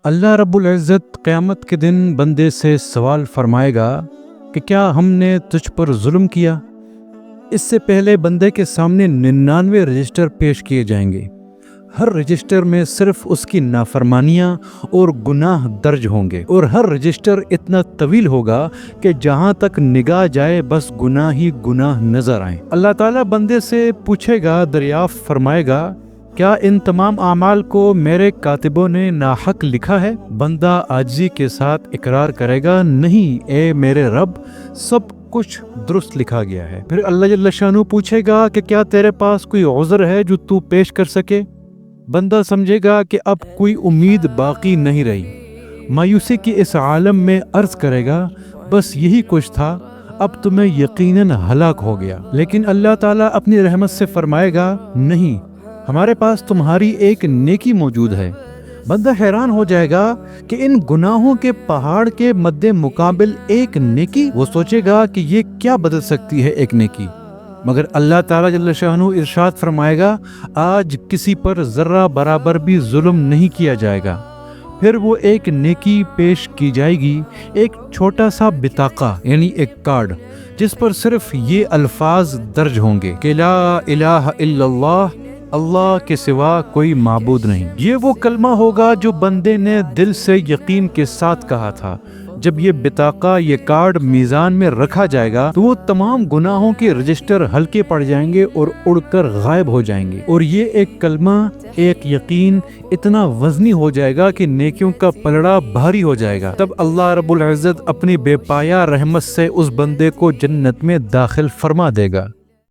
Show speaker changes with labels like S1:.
S1: اللہ رب العزت قیامت کے دن بندے سے سوال فرمائے گا کہ کیا ہم نے تجھ پر ظلم کیا؟ اس سے پہلے بندے کے سامنے 99 رجسٹر پیش کیے جائیں گے۔ ہر رجسٹر میں صرف اس کی نافرمانیاں اور گناہ درج ہوں گے، اور ہر رجسٹر اتنا طویل ہوگا کہ جہاں تک نگاہ جائے بس گناہ ہی گناہ نظر آئیں۔ اللہ تعالیٰ بندے سے پوچھے گا، دریافت فرمائے گا، کیا ان تمام اعمال کو میرے کاتبوں نے ناحق لکھا ہے؟ بندہ عاجزی کے ساتھ اقرار کرے گا، نہیں اے میرے رب، سب کچھ درست لکھا گیا ہے۔ پھر اللہ جل شانہ پوچھے گا کہ کیا تیرے پاس کوئی عذر ہے جو تو پیش کر سکے؟ بندہ سمجھے گا کہ اب کوئی امید باقی نہیں رہی، مایوسی کی اس عالم میں عرض کرے گا، بس یہی کچھ تھا، اب تمہیں یقیناً ہلاک ہو گیا۔ لیکن اللہ تعالیٰ اپنی رحمت سے فرمائے گا، نہیں، ہمارے پاس تمہاری ایک نیکی موجود ہے۔ بندہ حیران ہو جائے گا کہ ان گناہوں کے پہاڑ کے مد مقابل ایک نیکی؟ وہ سوچے گا کہ یہ کیا بدل سکتی ہے ایک نیکی؟ مگر اللہ تعالیٰ جل شانہ ارشاد فرمائے گا، آج کسی پر ذرہ برابر بھی ظلم نہیں کیا جائے گا۔ پھر وہ ایک نیکی پیش کی جائے گی، ایک چھوٹا سا بطاقہ یعنی ایک کارڈ، جس پر صرف یہ الفاظ درج ہوں گے کہ لا الہ الا اللہ، اللہ کے سوا کوئی معبود نہیں۔ یہ وہ کلمہ ہوگا جو بندے نے دل سے یقین کے ساتھ کہا تھا۔ جب یہ بطاقہ، یہ کارڈ میزان میں رکھا جائے گا تو وہ تمام گناہوں کے رجسٹر ہلکے پڑ جائیں گے اور اڑ کر غائب ہو جائیں گے، اور یہ ایک کلمہ، ایک یقین اتنا وزنی ہو جائے گا کہ نیکیوں کا پلڑا بھاری ہو جائے گا۔ تب اللہ رب العزت اپنی بے پایا رحمت سے اس بندے کو جنت میں داخل فرما دے گا۔